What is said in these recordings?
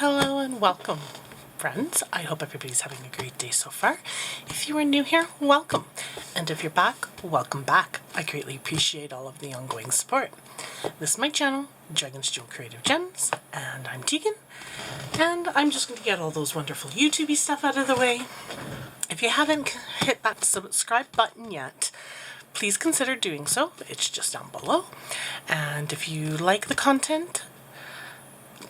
Hello and welcome, friends. I hope everybody's having a great day so far. If you are new here, welcome. And if you're back, welcome back. I greatly appreciate all of the ongoing support. This is my channel, Dragon's Jewel Creative Gems, and I'm Tegan. And I'm just going to get all those wonderful YouTubey stuff out of the way. If you haven't hit that subscribe button yet, please consider doing so. It's just down below. And if you like the content,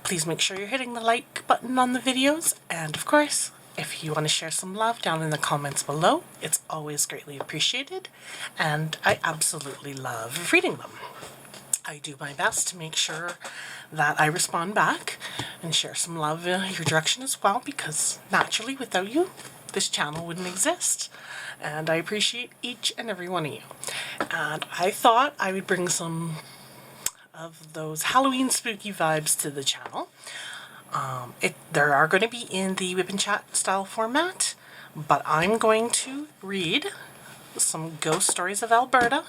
please make sure you're hitting the like button on the videos. And of course, if you want to share some love down in the comments below, it's always greatly appreciated. And I absolutely love reading them. I do my best to make sure that I respond back and share some love in your direction as well, because naturally without you, this channel wouldn't exist. And I appreciate each and every one of you. And I thought I would bring some of those Halloween spooky vibes to the channel. There are going to be in the WIP and Chat style format, but I'm going to read some ghost stories of Alberta,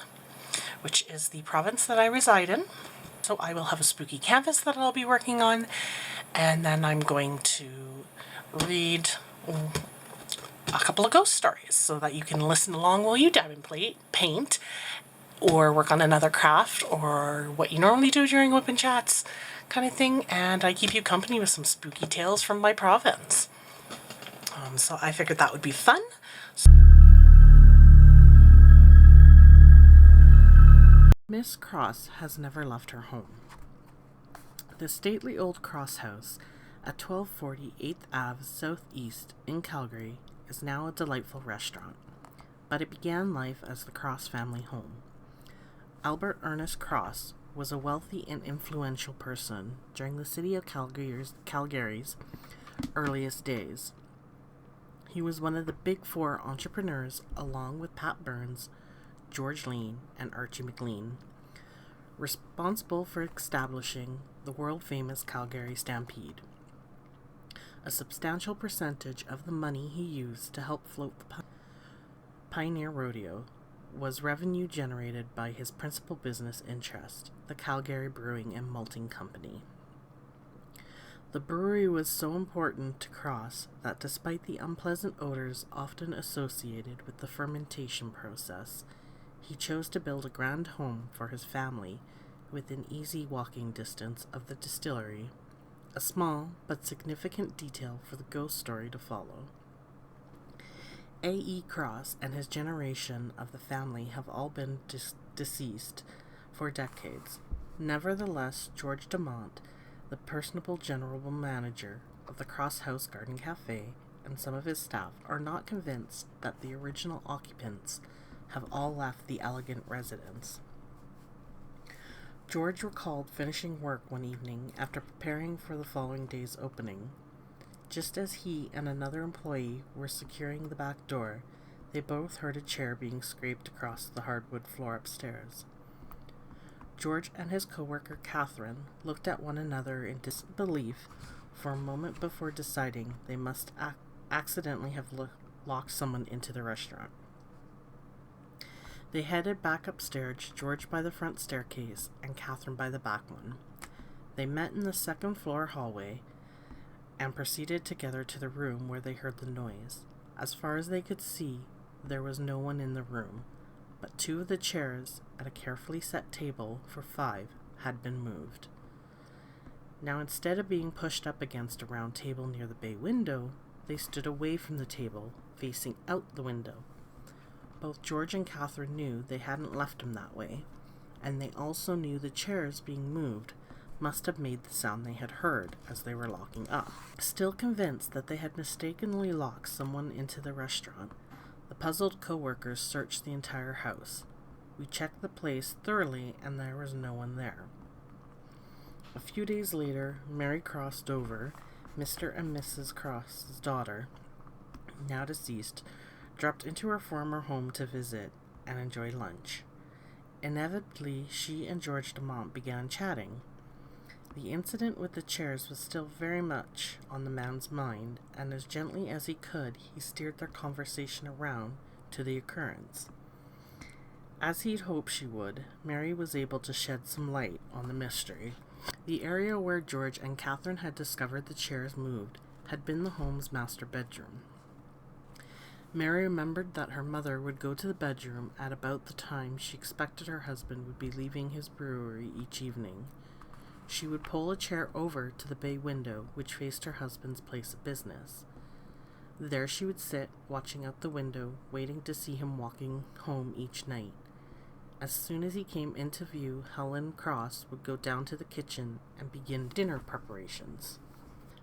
which is the province that I reside in. So I will have a spooky canvas that I'll be working on, and then I'm going to read a couple of ghost stories so that you can listen along while you dab and paint, or work on another craft, or what you normally do during WIP and Chats kind of thing, and I keep you company with some spooky tales from my province. So I figured that would be fun. Miss Cross has never left her home. The stately old Cross House at 1240 8th Ave Southeast in Calgary is now a delightful restaurant, but it began life as the Cross family home. Albert Ernest Cross was a wealthy and influential person during the city of Calgary's earliest days. He was one of the big four entrepreneurs, along with Pat Burns, George Lean, and Archie McLean, responsible for establishing the world-famous Calgary Stampede. A substantial percentage of the money he used to help float the Pioneer Rodeo was revenue generated by his principal business interest, the Calgary Brewing and Malting Company. The brewery was so important to Cross that despite the unpleasant odors often associated with the fermentation process, he chose to build a grand home for his family within easy walking distance of the distillery, a small but significant detail for the ghost story to follow. A.E. Cross and his generation of the family have all been deceased for decades. Nevertheless, George Demont, the personable general manager of the Cross House Garden Cafe, and some of his staff are not convinced that the original occupants have all left the elegant residence. George recalled finishing work one evening after preparing for the following day's opening. Just as he and another employee were securing the back door, they both heard a chair being scraped across the hardwood floor upstairs. George and his co-worker Catherine looked at one another in disbelief for a moment before deciding they must accidentally have locked someone into the restaurant. They headed back upstairs, George by the front staircase and Catherine by the back one. They met in the second floor hallway and proceeded together to the room where they heard the noise. As far as they could see, there was no one in the room, but two of the chairs at a carefully set table for 5 had been moved. Now, instead of being pushed up against a round table near the bay window, they stood away from the table, facing out the window. Both George and Catherine knew they hadn't left them that way, and they also knew the chairs being moved must have made the sound they had heard as they were locking up. Still convinced that they had mistakenly locked someone into the restaurant, the puzzled co-workers searched the entire house. We checked the place thoroughly and there was no one there. A few days later, Mary Cross Dover, Mr. and Mrs. Cross's daughter, now deceased, dropped into her former home to visit and enjoy lunch. Inevitably, she and George Demont began chatting. The incident with the chairs was still very much on the man's mind, and as gently as he could, he steered their conversation around to the occurrence. As he'd hoped she would, Mary was able to shed some light on the mystery, The area where George and Catherine had discovered the chairs moved had been the home's master bedroom. Mary remembered that her mother would go to the bedroom at about the time she expected her husband would be leaving his brewery each evening. She would pull a chair over to the bay window which faced her husband's place of business. There she would sit, watching out the window, waiting to see him walking home each night. As soon as he came into view, Helen Cross would go down to the kitchen and begin dinner preparations.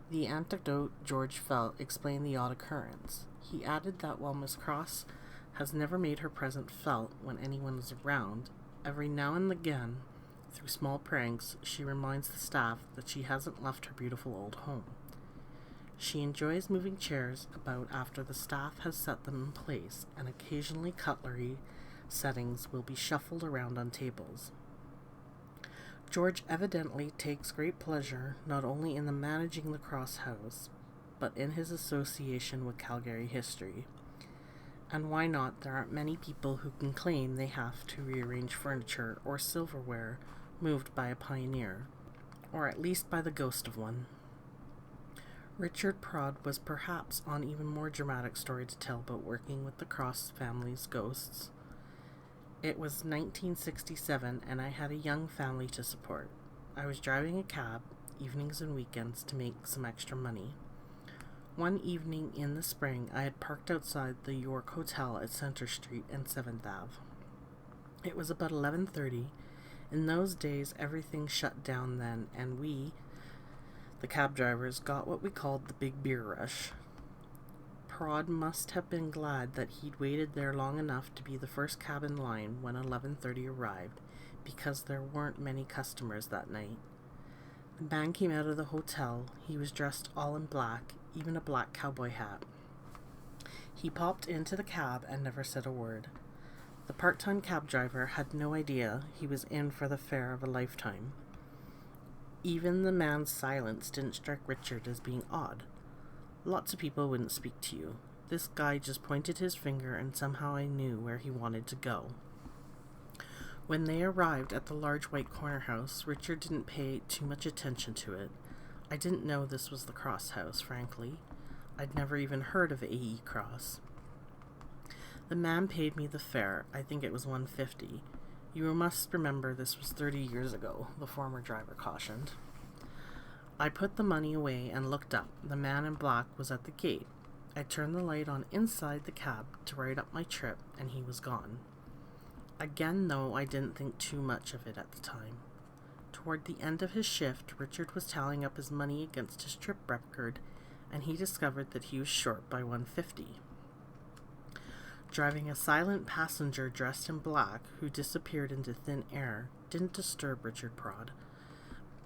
The anecdote George felt explained the odd occurrence. He added that while Miss Cross has never made her presence felt when anyone is around, every now and again, through small pranks, she reminds the staff that she hasn't left her beautiful old home. She enjoys moving chairs about after the staff has set them in place, and occasionally cutlery settings will be shuffled around on tables. George evidently takes great pleasure not only in the managing the Cross house, but in his association with Calgary history. And why not? There aren't many people who can claim they have to rearrange furniture or silverware moved by a pioneer, or at least by the ghost of one. Richard Prod was perhaps an even more dramatic story to tell about working with the Cross family's ghosts. It was 1967 and I had a young family to support. I was driving a cab, evenings and weekends, to make some extra money. One evening in the spring, I had parked outside the York Hotel at Center Street and 7th Ave. It was about 11:30. In those days, everything shut down then, and we, the cab drivers, got what we called the big beer rush. Prod must have been glad that he'd waited there long enough to be the first cab in line when 11:30 arrived, because there weren't many customers that night. The man came out of the hotel. He was dressed all in black, even a black cowboy hat. He popped into the cab and never said a word. The part-time cab driver had no idea he was in for the fare of a lifetime. Even the man's silence didn't strike Richard as being odd. Lots of people wouldn't speak to you. This guy just pointed his finger and somehow I knew where he wanted to go. When they arrived at the large white corner house, Richard didn't pay too much attention to it. I didn't know this was the Cross house, frankly. I'd never even heard of A.E. Cross. The man paid me the fare. I think it was $1.50. You must remember this was 30 years ago, the former driver cautioned. I put the money away and looked up. The man in black was at the gate. I turned the light on inside the cab to write up my trip, and he was gone. Again, though, I didn't think too much of it at the time. Toward the end of his shift, Richard was tallying up his money against his trip record, and he discovered that he was short by $1.50. Driving a silent passenger dressed in black, who disappeared into thin air, didn't disturb Richard Prod,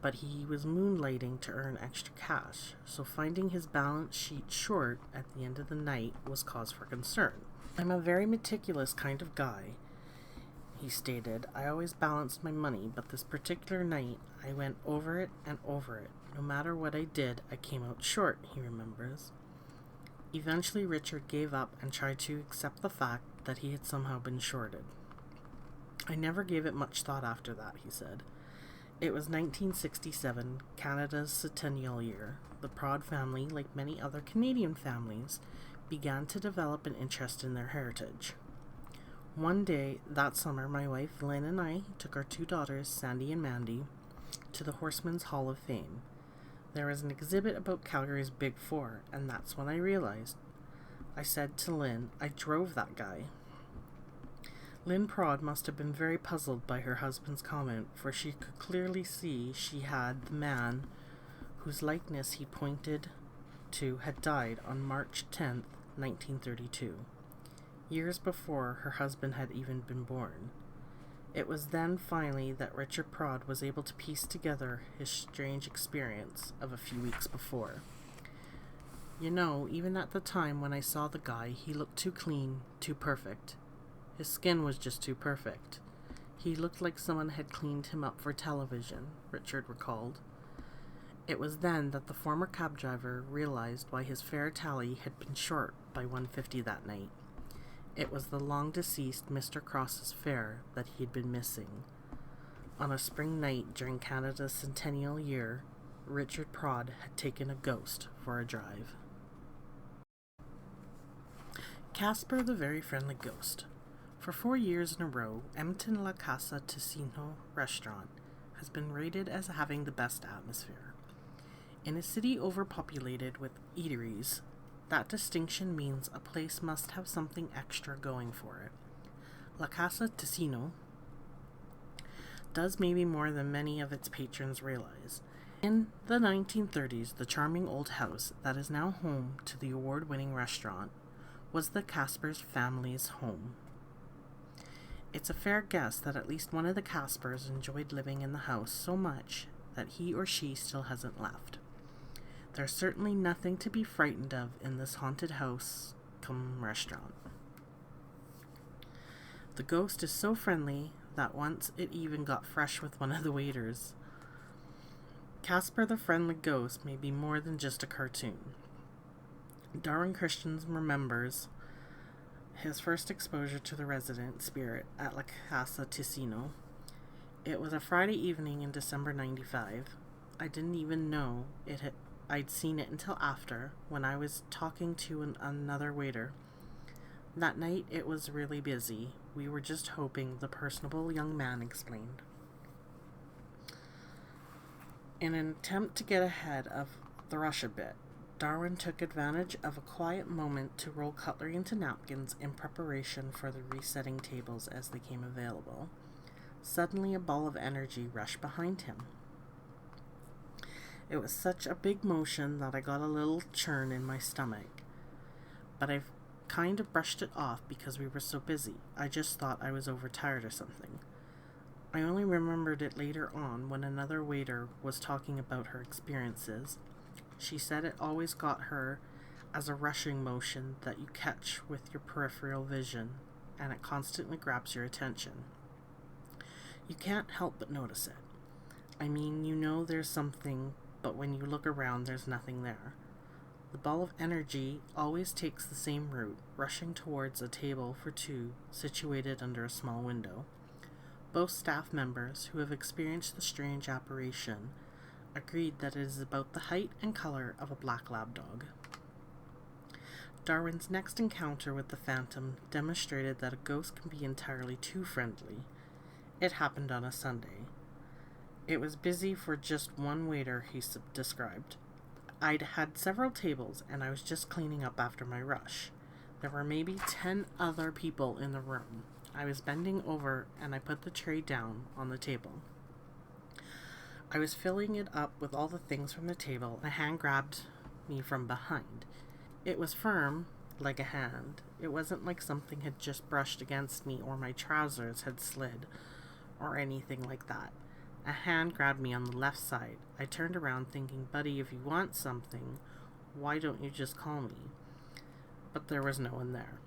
but he was moonlighting to earn extra cash, so finding his balance sheet short at the end of the night was cause for concern. I'm a very meticulous kind of guy, he stated. I always balanced my money, but this particular night I went over it and over it. No matter what I did, I came out short, he remembers. Eventually Richard gave up and tried to accept the fact that he had somehow been shorted. I never gave it much thought after that, he said. It was 1967, Canada's centennial year. The Prod family, like many other Canadian families, began to develop an interest in their heritage. One day that summer, my wife Lynn and I took our two daughters, Sandy and Mandy, to the Horsemen's Hall of Fame. There was an exhibit about Calgary's Big Four, and that's when I realized. I said to Lynn, I drove that guy. Lynn Prod must have been very puzzled by her husband's comment, for she could clearly see she had the man whose likeness he pointed to had died on March 10th, 1932, years before her husband had even been born. It was then finally that Richard Prod was able to piece together his strange experience of a few weeks before. You know, even at the time when I saw the guy, he looked too clean, too perfect. His skin was just too perfect. He looked like someone had cleaned him up for television, Richard recalled. It was then that the former cab driver realized why his fare tally had been short by $1.50 that night. It was the long-deceased Mr. Cross's fare that he had been missing. On a spring night during Canada's centennial year, Richard Prod had taken a ghost for a drive. Casper the Very Friendly Ghost. For 4 years in a row, Edmonton La Casa Ticino restaurant has been rated as having the best atmosphere. In a city overpopulated with eateries, that distinction means a place must have something extra going for it. La Casa Ticino does maybe more than many of its patrons realize. In the 1930s, the charming old house that is now home to the award-winning restaurant was the Casper's family's home. It's a fair guess that at least one of the Caspers enjoyed living in the house so much that he or she still hasn't left. There's certainly nothing to be frightened of in this haunted house cum restaurant. The ghost is so friendly that once it even got fresh with one of the waiters. Casper the Friendly Ghost may be more than just a cartoon. Darwin Christian remembers his first exposure to the resident spirit at La Casa Ticino. It was a Friday evening in December 95. I didn't even know I'd seen it until after, when I was talking to another waiter. That night it was really busy. We were just hoping, the personable young man explained. In an attempt to get ahead of the rush a bit, Darwin took advantage of a quiet moment to roll cutlery into napkins in preparation for the resetting tables as they came available. Suddenly a ball of energy rushed behind him. It was such a big motion that I got a little churn in my stomach, but I kind of brushed it off because we were so busy. I just thought I was overtired or something. I only remembered it later on when another waiter was talking about her experiences. She said it always got her as a rushing motion that you catch with your peripheral vision, and it constantly grabs your attention. You can't help but notice it. I mean, you know there's something, but when you look around, there's nothing there. The ball of energy always takes the same route, rushing towards a table for two situated under a small window. Both staff members who have experienced the strange apparition agreed that it is about the height and color of a black lab dog. Darwin's next encounter with the phantom demonstrated that a ghost can be entirely too friendly. It happened on a Sunday. It was busy for just one waiter, he described. I'd had several tables and I was just cleaning up after my rush. There were maybe 10 other people in the room. I was bending over and I put the tray down on the table. I was filling it up with all the things from the table. A hand grabbed me from behind. It was firm, like a hand. It wasn't like something had just brushed against me or my trousers had slid or anything like that. A hand grabbed me on the left side. I turned around thinking, buddy, if you want something, why don't you just call me? But there was no one there.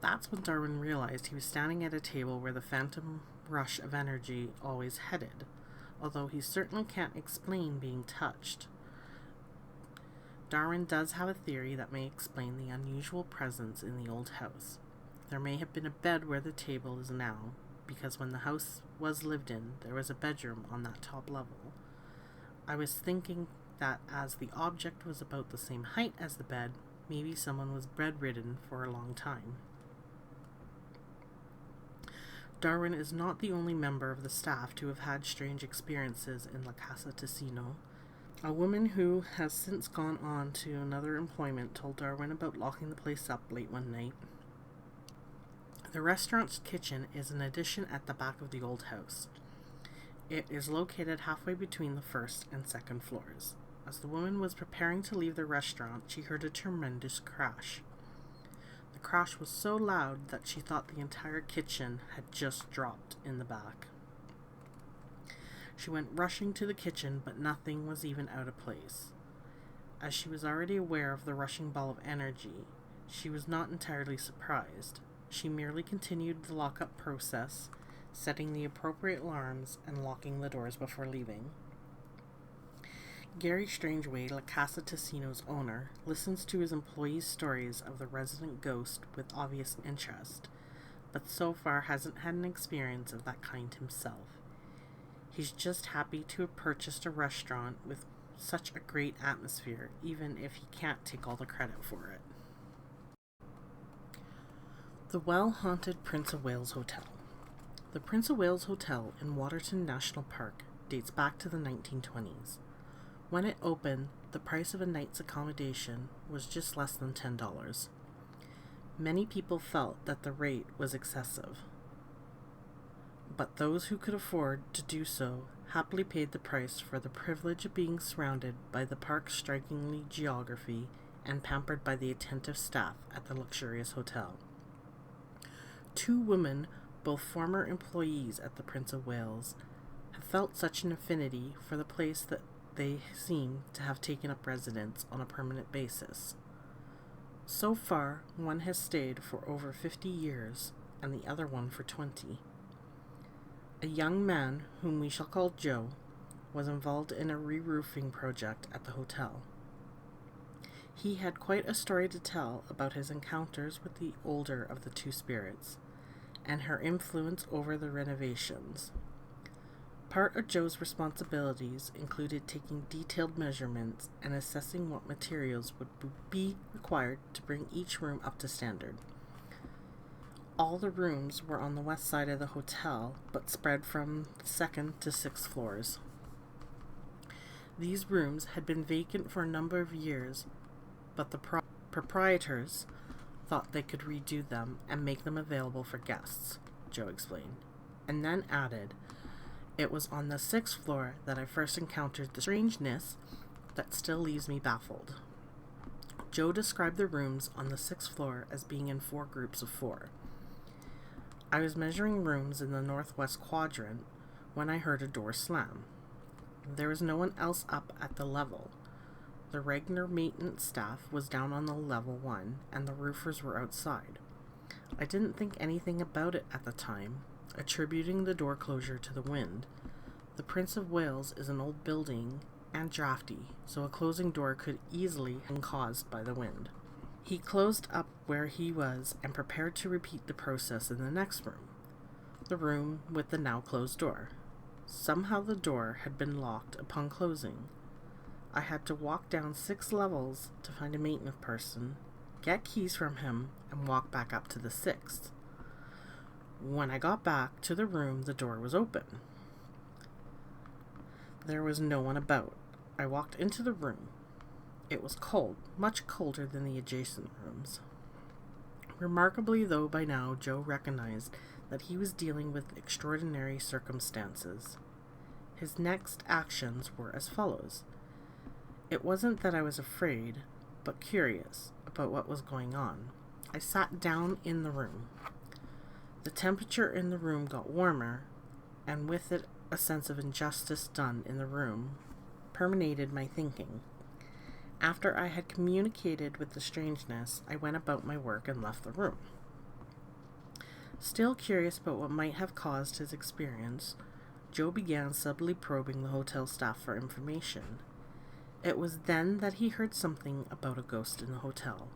That's when Darwin realized he was standing at a table where the phantom rush of energy always headed, although he certainly can't explain being touched. Darwin does have a theory that may explain the unusual presence in the old house. There may have been a bed where the table is now, because when the house was lived in, there was a bedroom on that top level. I was thinking that as the object was about the same height as the bed, maybe someone was bedridden for a long time. Darwin is not the only member of the staff to have had strange experiences in La Casa Ticino. A woman who has since gone on to another employment told Darwin about locking the place up late one night. The restaurant's kitchen is an addition at the back of the old house. It is located halfway between the first and second floors. As the woman was preparing to leave the restaurant, she heard a tremendous crash. The crash was so loud that she thought the entire kitchen had just dropped in the back. She went rushing to the kitchen, but nothing was even out of place. As she was already aware of the rushing ball of energy, she was not entirely surprised. She merely continued the lock-up process, setting the appropriate alarms and locking the doors before leaving. Gary Strangeway, La Casa Ticino's owner, listens to his employees' stories of the resident ghost with obvious interest, but so far hasn't had an experience of that kind himself. He's just happy to have purchased a restaurant with such a great atmosphere, even if he can't take all the credit for it. The well-haunted Prince of Wales Hotel. The Prince of Wales Hotel in Waterton National Park dates back to the 1920s. When it opened, the price of a night's accommodation was just less than $10. Many people felt that the rate was excessive, but those who could afford to do so happily paid the price for the privilege of being surrounded by the park's strikingly geography and pampered by the attentive staff at the luxurious hotel. Two women, both former employees at the Prince of Wales, have felt such an affinity for the place that they seem to have taken up residence on a permanent basis. So far, one has stayed for over 50 years and the other one for 20. A young man, whom we shall call Joe, was involved in a re-roofing project at the hotel. He had quite a story to tell about his encounters with the older of the two spirits, and her influence over the renovations. Part of Joe's responsibilities included taking detailed measurements and assessing what materials would be required to bring each room up to standard. All the rooms were on the west side of the hotel, but spread from the 2nd to 6th floors. These rooms had been vacant for a number of years, but the proprietors thought they could redo them and make them available for guests, Joe explained, and then added, "It was on the 6th floor that I first encountered the strangeness that still leaves me baffled." Joe described the rooms on the 6th floor as being in 4 groups of 4. "I was measuring rooms in the northwest quadrant when I heard a door slam. There was no one else up at the level. The regular maintenance staff was down on the level 1, and the roofers were outside. I didn't think anything about it at the time, attributing the door closure to the wind. The Prince of Wales is an old building and drafty, so a closing door could easily have been caused by the wind." He closed up where he was and prepared to repeat the process in the next room, the room with the now closed door. Somehow the door had been locked upon closing. I had to walk down 6 levels to find a maintenance person, get keys from him, and walk back up to the 6th. When I got back to the room, the door was open. There was no one about. I walked into the room. It was cold, much colder than the adjacent rooms. Remarkably, though, by now Joe recognized that he was dealing with extraordinary circumstances. His next actions were as follows. It wasn't that I was afraid, but curious about what was going on. I sat down in the room. The temperature in the room got warmer, and with it a sense of injustice done in the room permeated my thinking. After I had communicated with the strangeness, I went about my work and left the room. Still curious about what might have caused his experience, Joe began subtly probing the hotel staff for information. It was then that he heard something about a ghost in the hotel.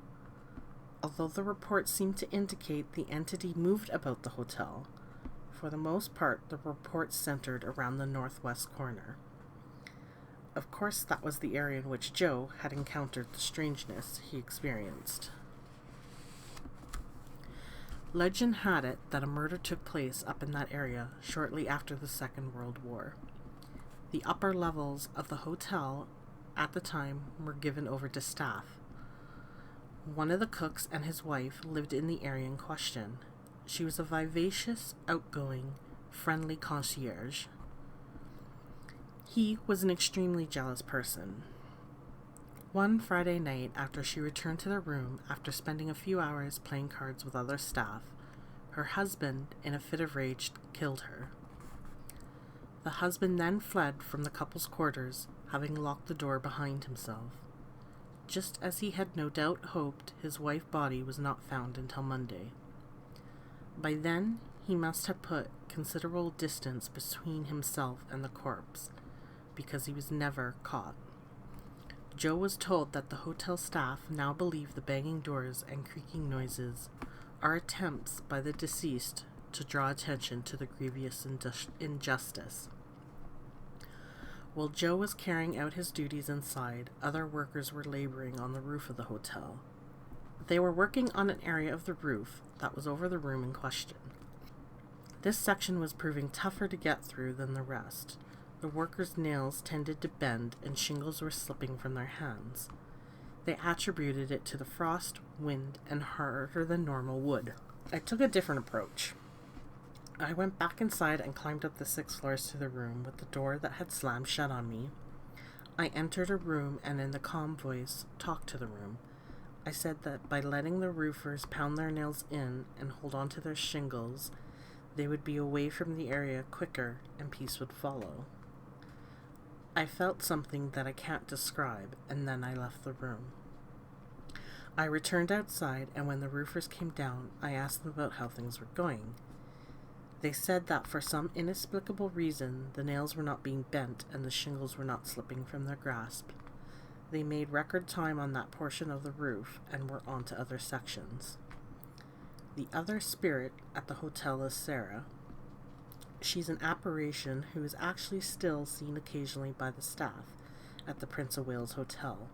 Although the reports seemed to indicate the entity moved about the hotel, for the most part the reports centered around the northwest corner. Of course, that was the area in which Joe had encountered the strangeness he experienced. Legend had it that a murder took place up in that area shortly after the Second World War. The upper levels of the hotel at the time were given over to staff. One of the cooks and his wife lived in the area in question. She was a vivacious, outgoing, friendly concierge. He was an extremely jealous person. One Friday night, after she returned to the room after spending a few hours playing cards with other staff, her husband, in a fit of rage, killed her. The husband then fled from the couple's quarters, having locked the door behind himself. Just as he had no doubt hoped, his wife's body was not found until Monday. By then, he must have put considerable distance between himself and the corpse, because he was never caught. Joe was told that the hotel staff now believed the banging doors and creaking noises are attempts by the deceased to draw attention to the grievous injustice. While Joe was carrying out his duties inside, other workers were laboring on the roof of the hotel. They were working on an area of the roof that was over the room in question. This section was proving tougher to get through than the rest. The workers' nails tended to bend and shingles were slipping from their hands. They attributed it to the frost, wind, and harder than normal wood. I took a different approach. I went back inside and climbed up the 6 floors to the room with the door that had slammed shut on me. I entered a room and in the calm voice talked to the room. I said that by letting the roofers pound their nails in and hold on to their shingles, they would be away from the area quicker and peace would follow. I felt something that I can't describe, and then I left the room. I returned outside, and when the roofers came down, I asked them about how things were going. They said that for some inexplicable reason, the nails were not being bent and the shingles were not slipping from their grasp. They made record time on that portion of the roof and were on to other sections. The other spirit at the hotel is Sarah. She's an apparition who is actually still seen occasionally by the staff at the Prince of Wales Hotel.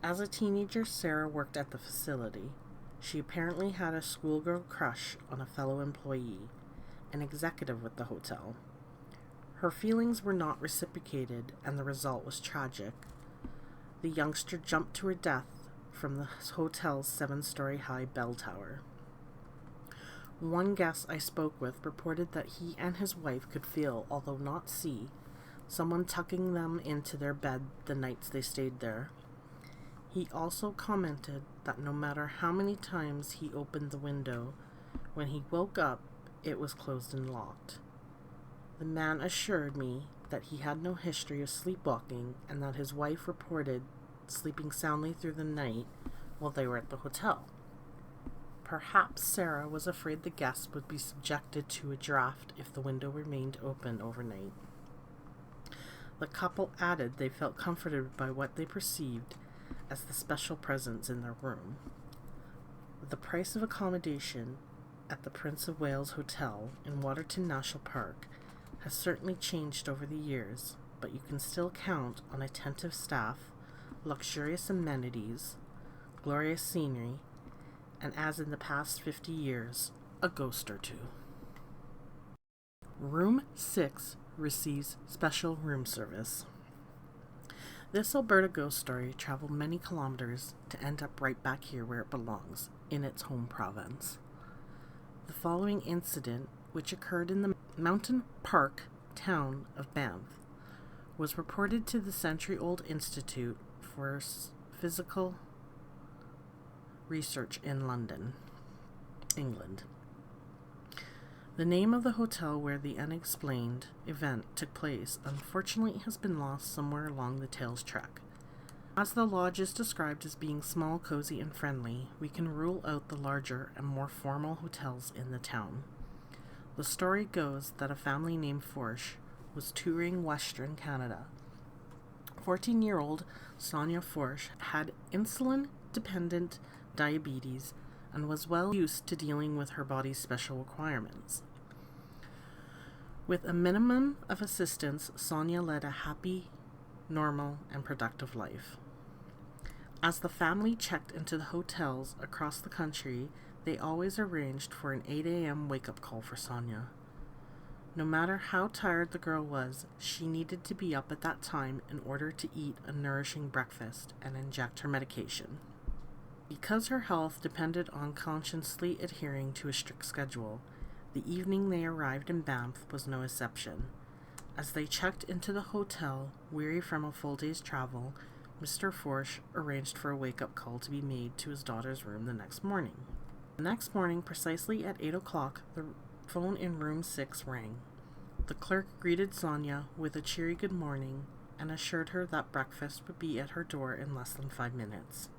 As a teenager, Sarah worked at the facility. She apparently had a schoolgirl crush on a fellow employee, an executive with the hotel. Her feelings were not reciprocated, and the result was tragic. The youngster jumped to her death from the hotel's 7-story high bell tower. One guest I spoke with reported that he and his wife could feel, although not see, someone tucking them into their bed the nights they stayed there. He also commented that no matter how many times he opened the window, when he woke up, it was closed and locked. The man assured me that he had no history of sleepwalking and that his wife reported sleeping soundly through the night while they were at the hotel. Perhaps Sarah was afraid the guests would be subjected to a draft if the window remained open overnight. The couple added they felt comforted by what they perceived as the special presence in their room. The price of accommodation at the Prince of Wales Hotel in Waterton National Park has certainly changed over the years, but you can still count on attentive staff, luxurious amenities, glorious scenery, and as in the past 50 years, a ghost or two. Room 6 receives special room service. This Alberta ghost story traveled many kilometers to end up right back here where it belongs, in its home province. The following incident, which occurred in the mountain park town of Banff, was reported to the century-old Institute for Physical Research in London, England. The name of the hotel where the unexplained event took place unfortunately has been lost somewhere along the tale's track. As the lodge is described as being small, cozy, and friendly, we can rule out the larger and more formal hotels in the town. The story goes that a family named Forsh was touring Western Canada. 14-year-old Sonia Forsh had insulin-dependent diabetes and was well used to dealing with her body's special requirements. With a minimum of assistance, Sonia led a happy, normal, and productive life. As the family checked into the hotels across the country, they always arranged for an 8 a.m. wake-up call for Sonia. No matter how tired the girl was, she needed to be up at that time in order to eat a nourishing breakfast and inject her medication. Because her health depended on consciously adhering to a strict schedule, the evening they arrived in Banff was no exception. As they checked into the hotel, weary from a full day's travel, Mr. Forsh arranged for a wake-up call to be made to his daughter's room the next morning. The next morning, precisely at 8 o'clock, the phone in room 6 rang. The clerk greeted Sonia with a cheery good morning and assured her that breakfast would be at her door in less than 5 minutes.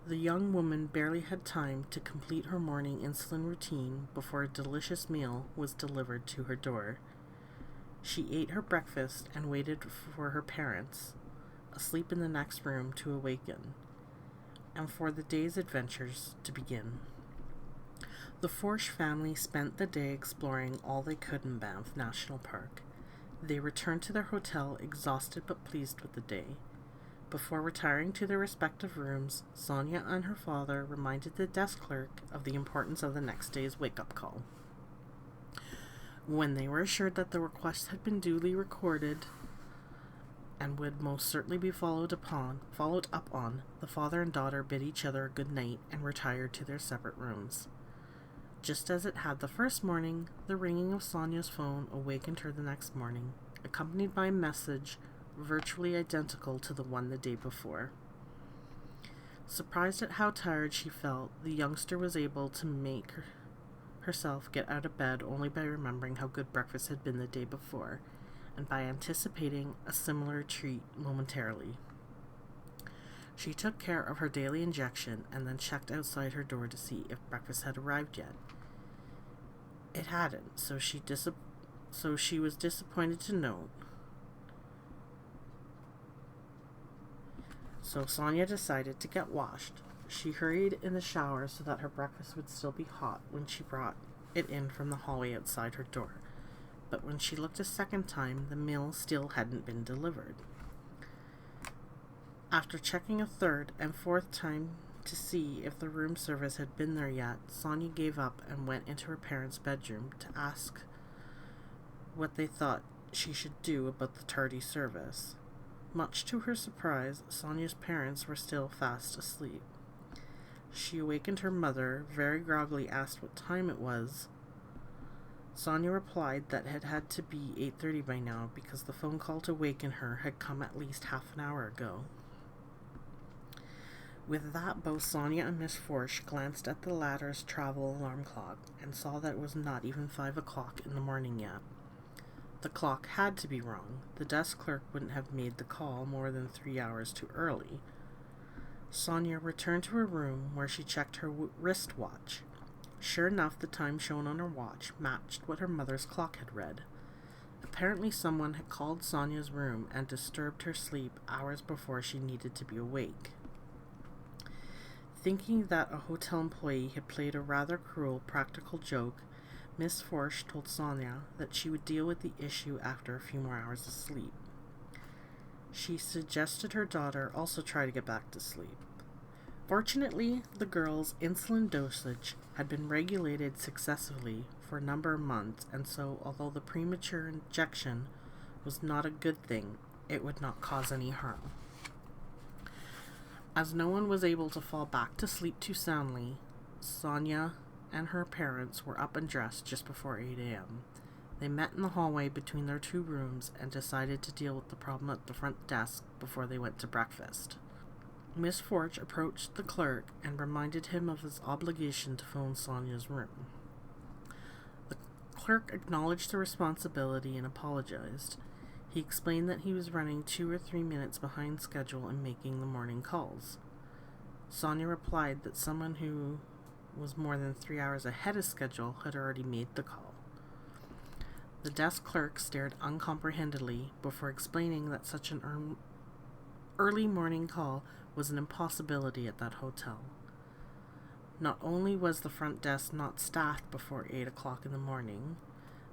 The young woman barely had time to complete her morning insulin routine before a delicious meal was delivered to her door. She ate her breakfast and waited for her parents, asleep in the next room, to awaken, and for the day's adventures to begin. The Forsh family spent the day exploring all they could in Banff National Park. They returned to their hotel exhausted but pleased with the day. Before retiring to their respective rooms, Sonia and her father reminded the desk clerk of the importance of the next day's wake-up call. When they were assured that the request had been duly recorded and would most certainly be followed up on, the father and daughter bid each other a good night and retired to their separate rooms. Just as it had the first morning, the ringing of Sonia's phone awakened her the next morning, accompanied by a message virtually identical to the one the day before. Surprised at how tired she felt, the youngster was able to make herself get out of bed only by remembering how good breakfast had been the day before, and by anticipating a similar treat momentarily. She took care of her daily injection and then checked outside her door to see if breakfast had arrived yet. It hadn't, so she was disappointed to note. So Sonia decided to get washed. She hurried in the shower so that her breakfast would still be hot when she brought it in from the hallway outside her door. But when she looked a second time, the meal still hadn't been delivered. After checking a third and fourth time to see if the room service had been there yet, Sonia gave up and went into her parents' bedroom to ask what they thought she should do about the tardy service. Much to her surprise, Sonia's parents were still fast asleep. She awakened her mother, very groggily asked what time it was. Sonia replied that it had to be 8:30 by now because the phone call to waken her had come at least half an hour ago. With that, both Sonia and Miss Forsh glanced at the latter's travel alarm clock and saw that it was not even 5 o'clock in the morning yet. The clock had to be wrong. The desk clerk wouldn't have made the call more than 3 hours too early. Sonia returned to her room where she checked her wristwatch. Sure enough, the time shown on her watch matched what her mother's clock had read. Apparently someone had called Sonia's room and disturbed her sleep hours before she needed to be awake. Thinking that a hotel employee had played a rather cruel practical joke, Miss Forsh told Sonia that she would deal with the issue after a few more hours of sleep. She suggested her daughter also try to get back to sleep. Fortunately, the girl's insulin dosage had been regulated successfully for a number of months, and so although the premature injection was not a good thing, it would not cause any harm. As no one was able to fall back to sleep too soundly, Sonia and her parents were up and dressed just before 8 a.m. They met in the hallway between their two rooms and decided to deal with the problem at the front desk before they went to breakfast. Miss Forge approached the clerk and reminded him of his obligation to phone Sonia's room. The clerk acknowledged the responsibility and apologized. He explained that he was running 2 or 3 minutes behind schedule in making the morning calls. Sonia replied that someone who was more than 3 hours ahead of schedule had already made the call. The desk clerk stared uncomprehendingly before explaining that such an early morning call was an impossibility at that hotel. Not only was the front desk not staffed before 8 o'clock in the morning,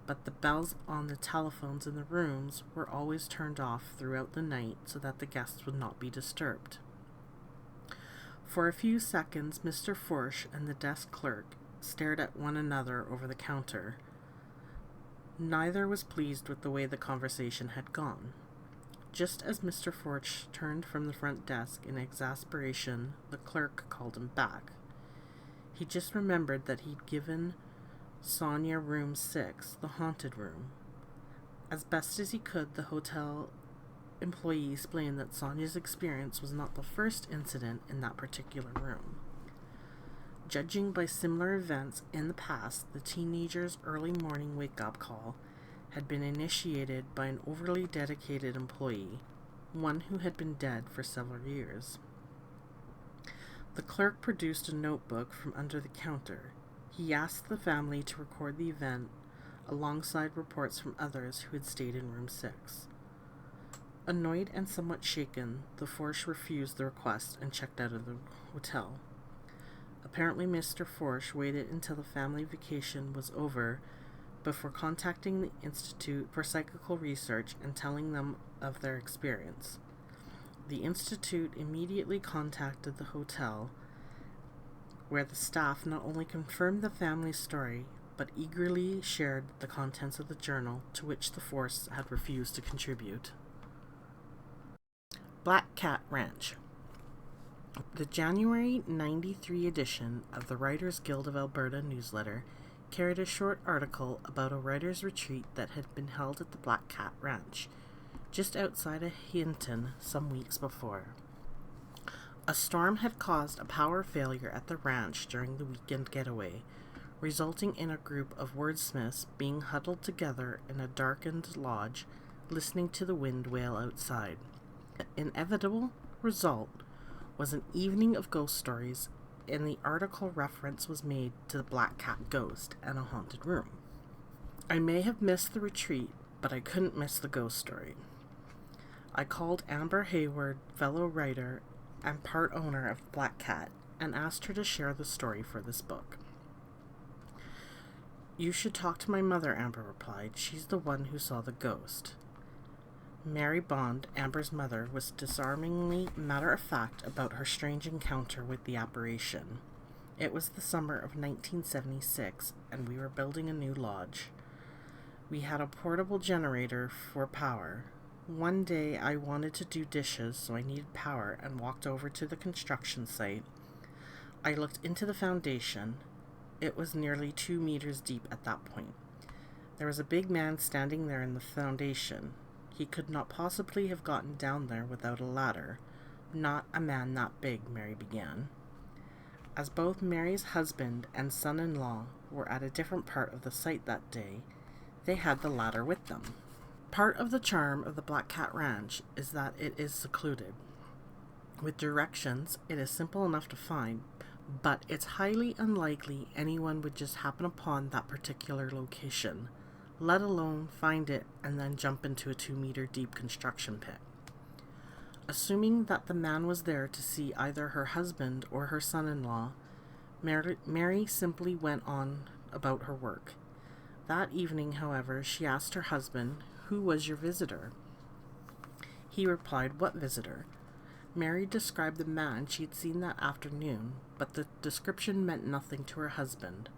but the bells on the telephones in the rooms were always turned off throughout the night so that the guests would not be disturbed. For a few seconds, Mr. Forsh and the desk clerk stared at one another over the counter. Neither was pleased with the way the conversation had gone. Just as Mr. Forsh turned from the front desk in exasperation, the clerk called him back. He just remembered that he'd given Sonia room 6, the haunted room. As best as he could, the hotel employee explained that Sonia's experience was not the first incident in that particular room. Judging by similar events in the past, the teenager's early morning wake-up call had been initiated by an overly dedicated employee, one who had been dead for several years. The clerk produced a notebook from under the counter. He asked the family to record the event alongside reports from others who had stayed in room 6. Annoyed and somewhat shaken, the Forsh refused the request and checked out of the hotel. Apparently, Mr. Forsh waited until the family vacation was over before contacting the Institute for Psychical Research and telling them of their experience. The Institute immediately contacted the hotel, where the staff not only confirmed the family's story, but eagerly shared the contents of the journal to which the Force had refused to contribute. Black Cat Ranch. The January 93 edition of the Writers Guild of Alberta newsletter carried a short article about a writer's retreat that had been held at the Black Cat Ranch, just outside of Hinton some weeks before. A storm had caused a power failure at the ranch during the weekend getaway, resulting in a group of wordsmiths being huddled together in a darkened lodge, listening to the wind wail outside. The inevitable result was an evening of ghost stories, and the article reference was made to the Black Cat ghost and a haunted room. I may have missed the retreat, but I couldn't miss the ghost story. I called Amber Hayward, fellow writer and part owner of Black Cat, and asked her to share the story for this book. "You should talk to my mother," Amber replied. "She's the one who saw the ghost." Mary Bond, Amber's mother, was disarmingly matter-of-fact about her strange encounter with the apparition. It was the summer of 1976, and we were building a new lodge. We had a portable generator for power. One day I wanted to do dishes, so I needed power and walked over to the construction site. I looked into the foundation. It was nearly 2 meters deep at that point. There was a big man standing there in the foundation. He could not possibly have gotten down there without a ladder. "Not a man that big," Mary began. As both Mary's husband and son-in-law were at a different part of the site that day, they had the ladder with them. Part of the charm of the Black Cat Ranch is that it is secluded. With directions, it is simple enough to find, but it's highly unlikely anyone would just happen upon that particular location, let alone find it and then jump into a 2-meter deep construction pit. Assuming that the man was there to see either her husband or her son-in-law, Mary simply went on about her work. That evening, however, she asked her husband, "Who was your visitor?" He replied, "What visitor?" Mary described the man she had seen that afternoon, but the description meant nothing to her husband.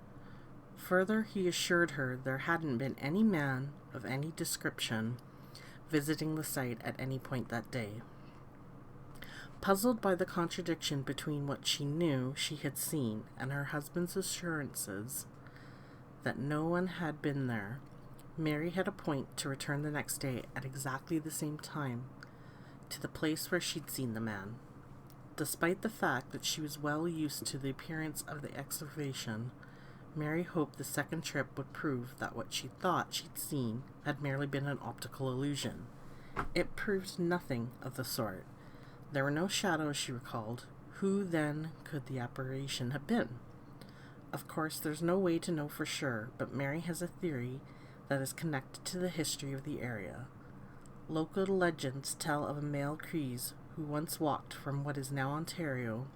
Further, he assured her there hadn't been any man of any description visiting the site at any point that day. Puzzled by the contradiction between what she knew she had seen and her husband's assurances that no one had been there, Mary had a point to return the next day at exactly the same time to the place where she'd seen the man. Despite the fact that she was well used to the appearance of the excavation, Mary hoped the second trip would prove that what she thought she'd seen had merely been an optical illusion. It proved nothing of the sort. There were no shadows, she recalled. Who, then, could the apparition have been? Of course, there's no way to know for sure, but Mary has a theory that is connected to the history of the area. Local legends tell of a male Crees who once walked from what is now Ontario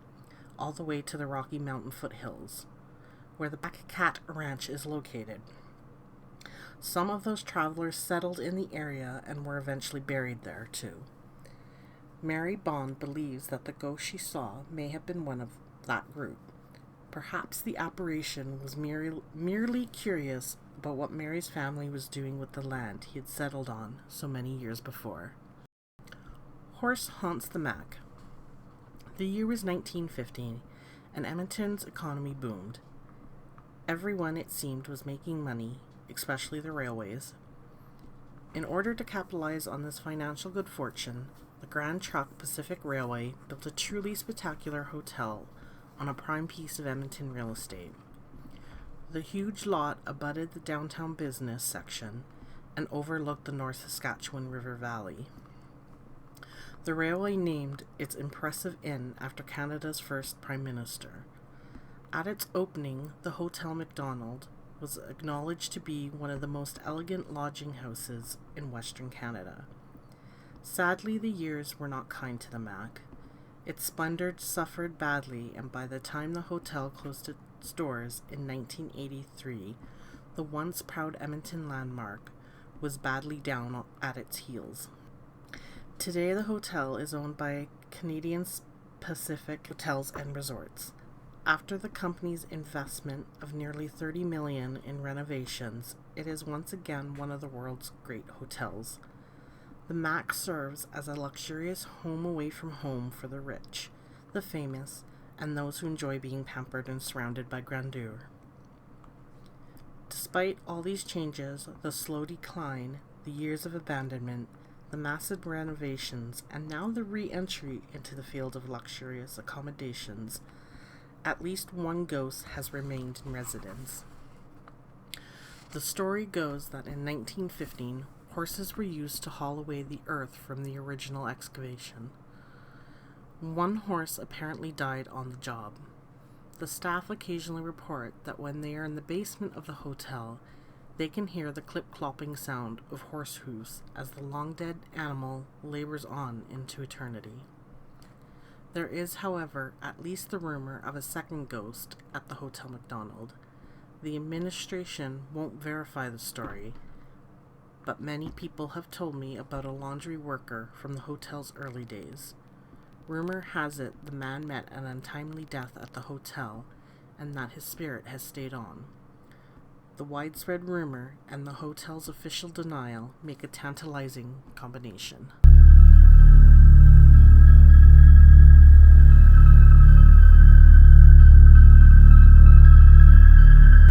all the way to the Rocky Mountain foothills, where the Black Cat Ranch is located. Some of those travelers settled in the area and were eventually buried there, too. Mary Bond believes that the ghost she saw may have been one of that group. Perhaps the apparition was merely curious about what Mary's family was doing with the land he had settled on so many years before. Horse haunts the Mac. The year was 1915, and Edmonton's economy boomed. Everyone, it seemed, was making money, especially the railways. In order to capitalize on this financial good fortune, the Grand Trunk Pacific Railway built a truly spectacular hotel on a prime piece of Edmonton real estate. The huge lot abutted the downtown business section and overlooked the North Saskatchewan River Valley. The railway named its impressive inn after Canada's first Prime Minister. At its opening, the Hotel Macdonald was acknowledged to be one of the most elegant lodging houses in Western Canada. Sadly, the years were not kind to the Mac. Its splendor suffered badly, and by the time the hotel closed its doors in 1983, the once proud Edmonton landmark was badly down at its heels. Today, the hotel is owned by Canadian Pacific Hotels and Resorts. After the company's investment of nearly $30 million in renovations, it is once again one of the world's great hotels. The MAC serves as a luxurious home away from home for the rich, the famous, and those who enjoy being pampered and surrounded by grandeur. Despite all these changes, the slow decline, the years of abandonment, the massive renovations, and now the re-entry into the field of luxurious accommodations, at least one ghost has remained in residence. The story goes that in 1915, horses were used to haul away the earth from the original excavation. One horse apparently died on the job. The staff occasionally report that when they are in the basement of the hotel, they can hear the clip-clopping sound of horse hooves as the long-dead animal labors on into eternity. There is, however, at least the rumor of a second ghost at the Hotel McDonald. The administration won't verify the story, but many people have told me about a laundry worker from the hotel's early days. Rumor has it the man met an untimely death at the hotel, and that his spirit has stayed on. The widespread rumor and the hotel's official denial make a tantalizing combination.